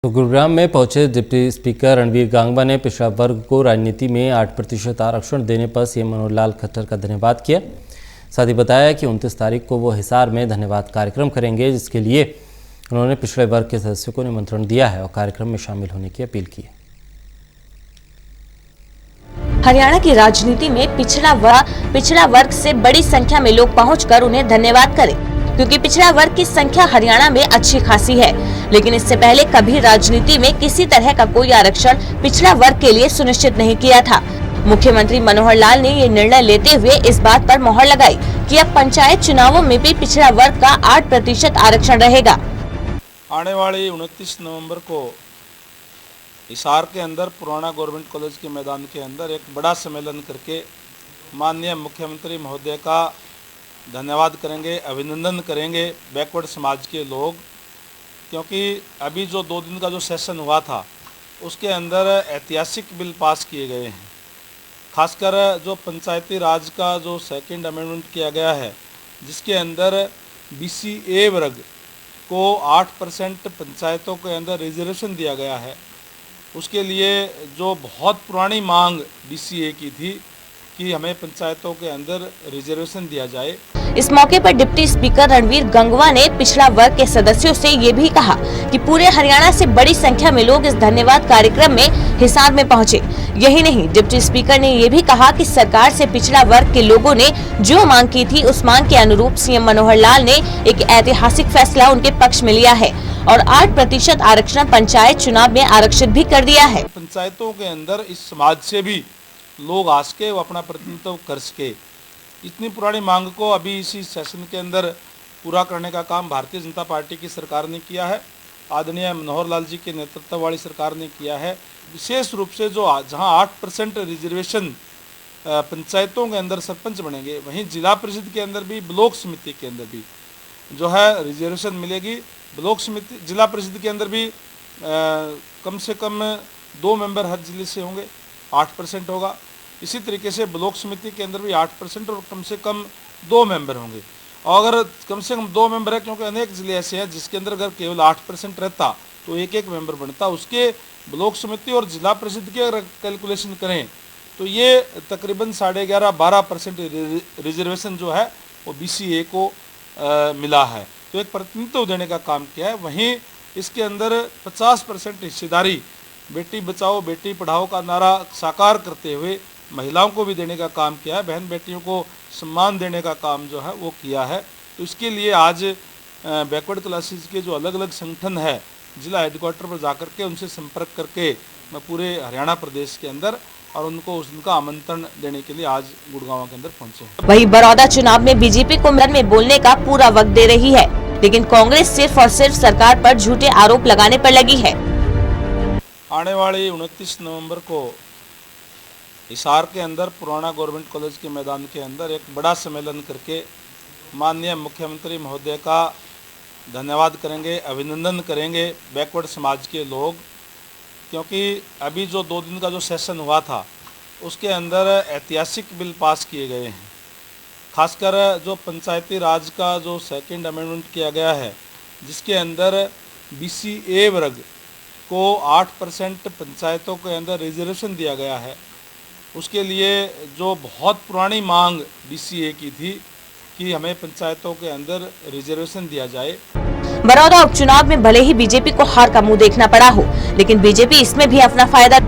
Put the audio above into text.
तो गुरुग्राम में पहुंचे डिप्टी स्पीकर रणवीर गांगवा ने पिछड़ा वर्ग को राजनीति में 8% आरक्षण देने पर सीएम मनोहर लाल खट्टर का धन्यवाद किया। साथ ही बताया कि 29 तारीख को वो हिसार में धन्यवाद कार्यक्रम करेंगे, जिसके लिए उन्होंने पिछड़े वर्ग के सदस्यों को निमंत्रण दिया है और कार्यक्रम में शामिल होने की अपील की है। हरियाणा की राजनीति में पिछड़ा वर्ग से बड़ी संख्या में लोग पहुंचकर उन्हें धन्यवाद करें, क्योंकि पिछड़ा वर्ग की संख्या हरियाणा में अच्छी खासी है। लेकिन इससे पहले कभी राजनीति में किसी तरह का कोई आरक्षण पिछड़ा वर्ग के लिए सुनिश्चित नहीं किया था। मुख्यमंत्री मनोहर लाल ने ये निर्णय लेते हुए इस बात पर मोहर लगाई कि अब पंचायत चुनावों में भी पिछड़ा वर्ग का 8% आरक्षण रहेगा। आने वाली 29 नवंबर को हिसार के अंदर पुराना गवर्नमेंट कॉलेज के मैदान के अंदर एक बड़ा सम्मेलन करके माननीय मुख्यमंत्री महोदय का धन्यवाद करेंगे, अभिनंदन करेंगे बैकवर्ड समाज के लोग, क्योंकि अभी जो 2 दिन का जो सेशन हुआ था उसके अंदर ऐतिहासिक बिल पास किए गए हैं। खासकर जो पंचायती राज का जो 2nd अमेंडमेंट किया गया है, जिसके अंदर BCA वर्ग को 8% पंचायतों के अंदर रिजर्वेशन दिया गया है। उसके लिए जो बहुत पुरानी मांग BCA की थी कि हमें पंचायतों के अंदर रिजर्वेशन दिया जाए। इस मौके पर डिप्टी स्पीकर रणवीर गांगवा ने पिछड़ा वर्ग के सदस्यों से ये भी कहा कि पूरे हरियाणा से बड़ी संख्या में लोग इस धन्यवाद कार्यक्रम में हिसार में पहुंचे। यही नहीं, डिप्टी स्पीकर ने ये भी कहा कि सरकार से पिछड़ा वर्ग के लोगों ने जो मांग की थी, उस मांग के अनुरूप सीएम मनोहर लाल ने एक ऐतिहासिक फैसला उनके पक्ष में लिया है और 8% आरक्षण पंचायत चुनाव में आरक्षित भी कर दिया है। पंचायतों के अंदर इस समाज से भी लोग आ सके, वो अपना प्रतिनिधित्व कर सके। इतनी पुरानी मांग को अभी इसी सेशन के अंदर पूरा करने का काम भारतीय जनता पार्टी की सरकार ने किया है, आदरणीय मनोहर लाल जी के नेतृत्व वाली सरकार ने किया है। विशेष रूप से जो जहां 8% रिजर्वेशन पंचायतों के अंदर सरपंच बनेंगे, वहीं जिला परिषद के अंदर भी, ब्लॉक समिति के अंदर भी जो है रिजर्वेशन मिलेगी। ब्लॉक समिति, जिला परिषद के अंदर भी कम से कम 2 मेंबर हर जिले से होंगे, 8% होगा। इसी तरीके से ब्लॉक समिति के अंदर भी 8% और कम से कम 2 मेंबर होंगे। और अगर कम से कम 2 मेंबर है, क्योंकि अनेक जिले ऐसे हैं जिसके अंदर अगर केवल 8% रहता तो एक मेंबर बनता, उसके ब्लॉक समिति और जिला परिषद के अगर कैलकुलेशन करें तो ये तकरीबन 11.5-12% रिजर्वेशन जो है वो BCA को मिला है। तो एक प्रतिनिधित्व देने का काम किया है। वहीं इसके अंदर 50% हिस्सेदारी बेटी बचाओ बेटी पढ़ाओ का नारा साकार करते हुए महिलाओं को भी देने का काम किया है। बहन बेटियों को सम्मान देने का काम जो है वो किया है। तो इसके लिए आज बैकवर्ड क्लासेस के जो अलग अलग संगठन है, जिला हेडक्वार्टर पर जाकर के उनसे संपर्क करके मैं पूरे हरियाणा प्रदेश के अंदर और उनका आमंत्रण देने के लिए आज गुड़गांव के अंदर पहुंचे। वहीं बड़ौदा चुनाव में बीजेपी को मैदान में बोलने का पूरा वक्त दे रही है, लेकिन कांग्रेस सिर्फ और सिर्फ सरकार पर झूठे आरोप लगाने पर लगी है। आने वाली 29 नवंबर को हिसार के अंदर पुराना गवर्नमेंट कॉलेज के मैदान के अंदर एक बड़ा सम्मेलन करके माननीय मुख्यमंत्री महोदय का धन्यवाद करेंगे, अभिनंदन करेंगे बैकवर्ड समाज के लोग, क्योंकि अभी जो 2 दिन का जो सेशन हुआ था उसके अंदर ऐतिहासिक बिल पास किए गए हैं। खासकर जो पंचायती राज का जो 2nd अमेंडमेंट किया गया है, जिसके अंदर BCA वर्ग को 8% पंचायतों के अंदर रिजर्वेशन दिया गया है। उसके लिए जो बहुत पुरानी मांग BCA की थी कि हमें पंचायतों के अंदर रिजर्वेशन दिया जाए। बड़ौदा उपचुनाव में भले ही बीजेपी को हार का मुंह देखना पड़ा हो, लेकिन बीजेपी इसमें भी अपना फायदा